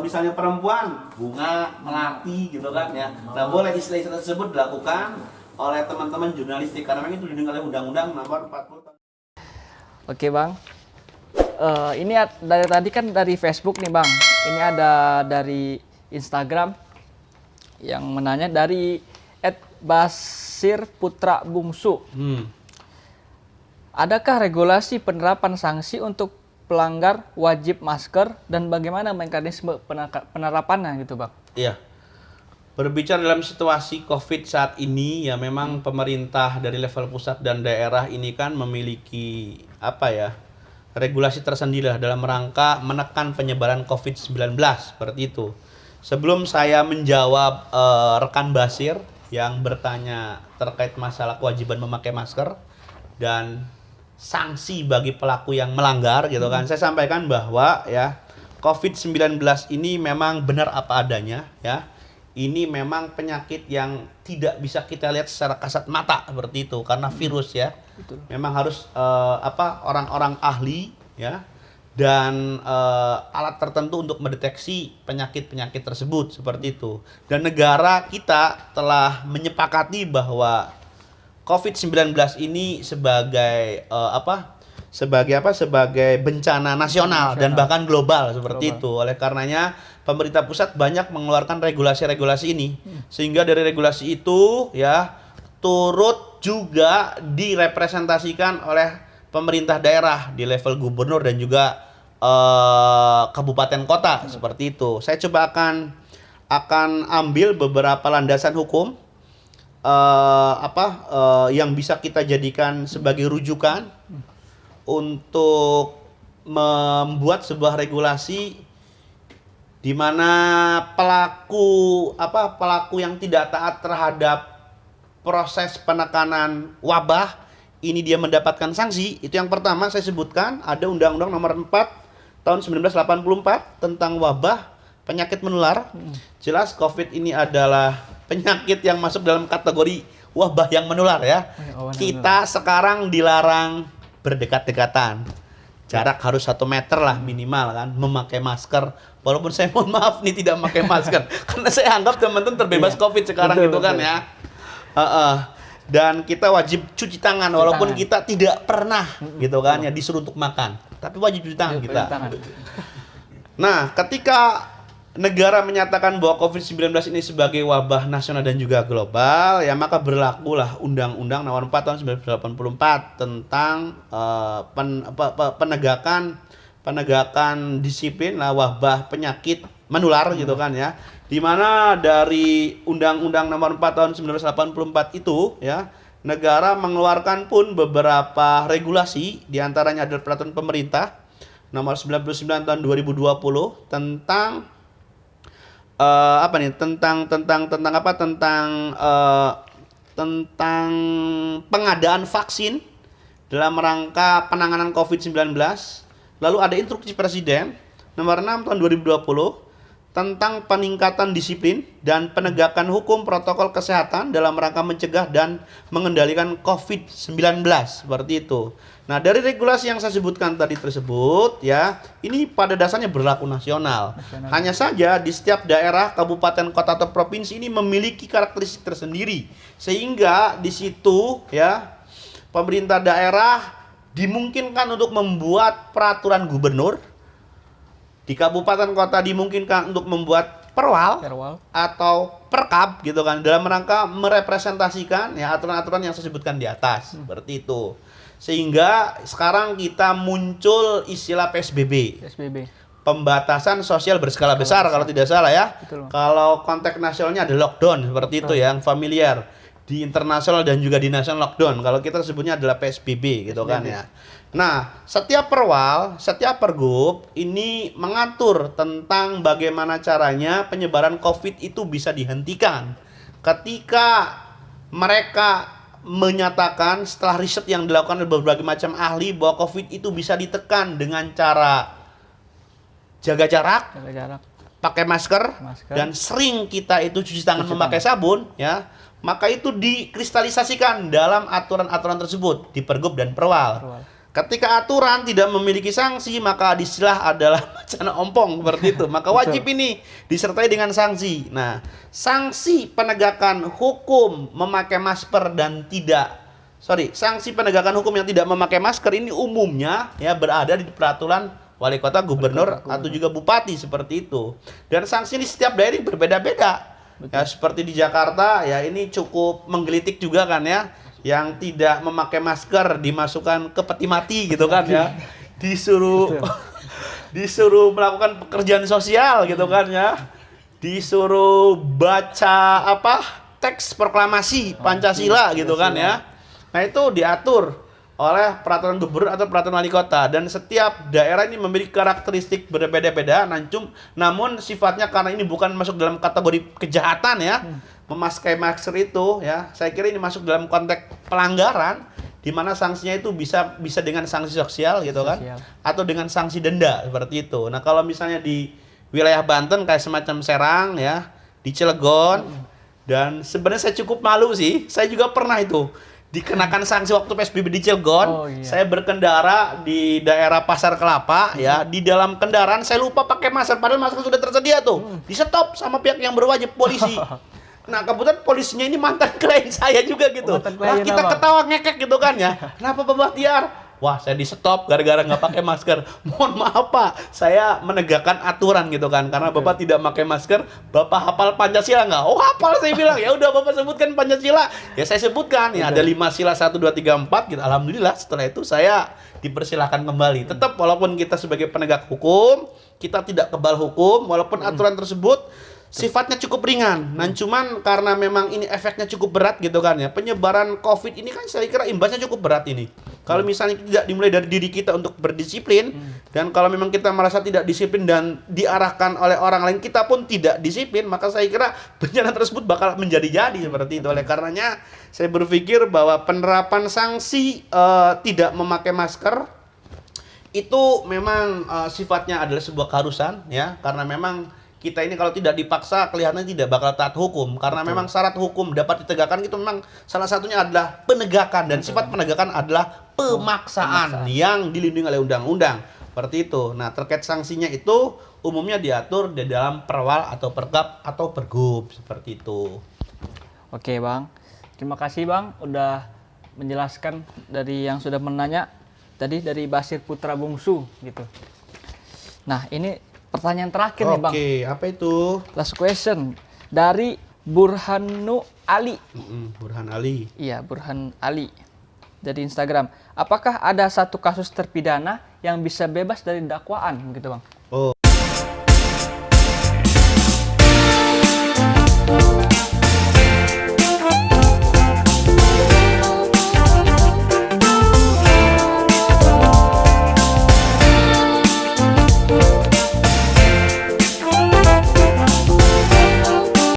Kalau misalnya perempuan, bunga, melati gitu kan ya. Nah, boleh istilah-istilah tersebut dilakukan oleh teman-teman jurnalistik karena memang itu dilindungi oleh Undang-Undang Nomor 40 tahun. Oke Bang, ini dari tadi kan dari Facebook nih Bang. Ini ada dari Instagram yang menanya dari @basirputrabungsu. Adakah regulasi penerapan sanksi untuk pelanggar wajib masker dan bagaimana mekanisme penerapannya gitu Bang? Iya. Berbicara dalam situasi COVID saat ini, ya memang pemerintah dari level pusat dan daerah ini kan memiliki regulasi tersendiri dalam rangka menekan penyebaran COVID-19 seperti itu. Sebelum saya menjawab rekan Basir yang bertanya terkait masalah kewajiban memakai masker dan sanksi bagi pelaku yang melanggar gitu kan, saya sampaikan bahwa ya COVID-19 ini memang benar apa adanya ya. Ini memang penyakit yang tidak bisa kita lihat secara kasat mata seperti itu karena virus ya. Betul. Memang harus orang-orang ahli ya dan alat tertentu untuk mendeteksi penyakit-penyakit tersebut seperti itu. Dan negara kita telah menyepakati bahwa COVID-19 ini sebagai sebagai bencana nasional dan bahkan global seperti itu. Oleh karenanya pemerintah pusat banyak mengeluarkan regulasi-regulasi ini sehingga dari regulasi itu ya turut juga direpresentasikan oleh pemerintah daerah di level gubernur dan juga kabupaten kota seperti itu. Saya coba akan ambil beberapa landasan hukum yang bisa kita jadikan sebagai rujukan untuk membuat sebuah regulasi di mana pelaku yang tidak taat terhadap proses penekanan wabah ini dia mendapatkan sanksi. Itu yang pertama saya sebutkan, ada Undang-Undang Nomor 4 tahun 1984 tentang wabah penyakit menular. Jelas COVID ini adalah penyakit yang masuk dalam kategori wabah yang menular ya. Kita sekarang dilarang berdekat-dekatan. Jarak harus 1 meter lah minimal kan, memakai masker. Walaupun saya mohon maaf nih tidak memakai masker karena saya anggap teman-teman terbebas COVID sekarang gitu kan ya. Dan kita wajib cuci tangan walaupun kita tidak pernah gitu kan ya disuruh untuk makan. Tapi wajib cuci tangan kita. Nah, ketika negara menyatakan bahwa COVID-19 ini sebagai wabah nasional dan juga global, ya maka berlakulah Undang-Undang Nomor 4 tahun 1984 tentang penegakan disiplin wabah penyakit menular gitu kan ya. Di mana dari Undang-Undang Nomor 4 tahun 1984 itu ya, negara mengeluarkan pun beberapa regulasi, diantaranya adalah peraturan pemerintah Nomor 99 tahun 2020 tentang tentang pengadaan vaksin dalam rangka penanganan COVID-19. Lalu ada instruksi Presiden Nomor 6 tahun 2020 tentang peningkatan disiplin dan penegakan hukum protokol kesehatan dalam rangka mencegah dan mengendalikan COVID-19 seperti itu. Nah, dari regulasi yang saya sebutkan tadi tersebut ya, ini pada dasarnya berlaku nasional. Hanya saja di setiap daerah, kabupaten, kota atau provinsi ini memiliki karakteristik tersendiri. Sehingga di situ ya, pemerintah daerah dimungkinkan untuk membuat peraturan gubernur. Di kabupaten kota dimungkinkan untuk membuat perwal atau perkab gitu kan dalam rangka merepresentasikan ya aturan-aturan yang saya sebutkan di atas seperti itu. Sehingga sekarang kita muncul istilah PSBB. Pembatasan sosial berskala besar kalau tidak salah ya. Betul. Kalau konteks nasionalnya ada lockdown seperti itu yang familiar. Di internasional dan juga di nasional lockdown. Kalau kita sebutnya adalah PSBB gitu kan ya. Nah, setiap perwal, setiap pergub ini mengatur tentang bagaimana caranya penyebaran COVID itu bisa dihentikan. Ketika mereka menyatakan setelah riset yang dilakukan oleh berbagai macam ahli bahwa COVID itu bisa ditekan dengan cara jaga jarak, pakai masker, dan sering kita itu cuci tangan memakai sabun, ya, maka itu dikristalisasikan dalam aturan-aturan tersebut di pergub dan perwal. Ketika aturan tidak memiliki sanksi, maka istilah adalah wacana ompong seperti itu. Maka wajib ini disertai dengan sanksi. Nah, sanksi penegakan hukum memakai masker dan sanksi penegakan hukum yang tidak memakai masker ini umumnya ya berada di peraturan wali kota, gubernur, atau juga bupati seperti itu. Dan sanksi ini setiap daerah berbeda-beda. Ya, seperti di Jakarta ya ini cukup menggelitik juga kan ya. Yang tidak memakai masker dimasukkan ke peti mati gitu kan ya, disuruh melakukan pekerjaan sosial gitu kan ya, disuruh baca teks proklamasi Pancasila gitu kan ya. Nah itu diatur oleh peraturan gubernur atau peraturan wali kota, dan setiap daerah ini memiliki karakteristik berbeda-beda. Namun sifatnya karena ini bukan masuk dalam kategori kejahatan ya. Memakai masker itu ya, saya kira ini masuk dalam konteks pelanggaran di mana sanksinya itu bisa dengan sanksi sosial gitu kan, atau dengan sanksi denda seperti itu. Nah, kalau misalnya di wilayah Banten kayak semacam Serang ya, di Cilegon, dan sebenarnya saya cukup malu sih, saya juga pernah itu dikenakan sanksi waktu PSBB di Cilegon. Saya berkendara di daerah Pasar Kelapa ya, di dalam kendaraan saya lupa pakai masker, padahal masker sudah tersedia tuh, di stop sama pihak yang berwajib, polisi. Nah, kebetulan polisinya ini mantan klien saya juga gitu. Lah kita ketawa ngekek gitu kan ya. Kenapa Pak Bahtiar? Wah, saya di stop gara-gara nggak pakai masker. Mohon maaf Pak, saya menegakkan aturan gitu kan. Karena Bapak tidak pakai masker, Bapak hafal Pancasila nggak? Oh hafal, saya bilang. Ya udah Bapak sebutkan Pancasila. Ya saya sebutkan. Ya ada 5 sila 1, 2, 3, 4 gitu. Alhamdulillah setelah itu saya dipersilahkan kembali. Tetap walaupun kita sebagai penegak hukum, kita tidak kebal hukum, walaupun aturan tersebut sifatnya cukup ringan. Nah, cuman karena memang ini efeknya cukup berat gitu kan ya. Penyebaran COVID ini kan saya kira imbasnya cukup berat ini. Kalau misalnya tidak dimulai dari diri kita untuk berdisiplin, dan kalau memang kita merasa tidak disiplin dan diarahkan oleh orang lain, kita pun tidak disiplin, maka saya kira bencana tersebut bakal menjadi-jadi seperti itu. Oleh karenanya, saya berpikir bahwa penerapan sanksi tidak memakai masker itu memang sifatnya adalah sebuah keharusan ya, karena memang kita ini kalau tidak dipaksa kelihatannya tidak bakal taat hukum, karena memang syarat hukum dapat ditegakkan itu memang salah satunya adalah penegakan, dan sifat penegakan adalah pemaksaan yang dilindungi oleh undang-undang seperti itu. Nah, terkait sanksinya itu umumnya diatur di dalam perwal atau perkap atau pergub seperti itu. Oke Bang, terima kasih Bang udah menjelaskan dari yang sudah menanya tadi dari Basir Putra Bungsu gitu. Nah ini pertanyaan terakhir nih Bang. Oke, apa itu? Last question dari Burhanu Ali. Burhan Ali. Iya, Burhan Ali dari Instagram. Apakah ada satu kasus terpidana yang bisa bebas dari dakwaan gitu Bang?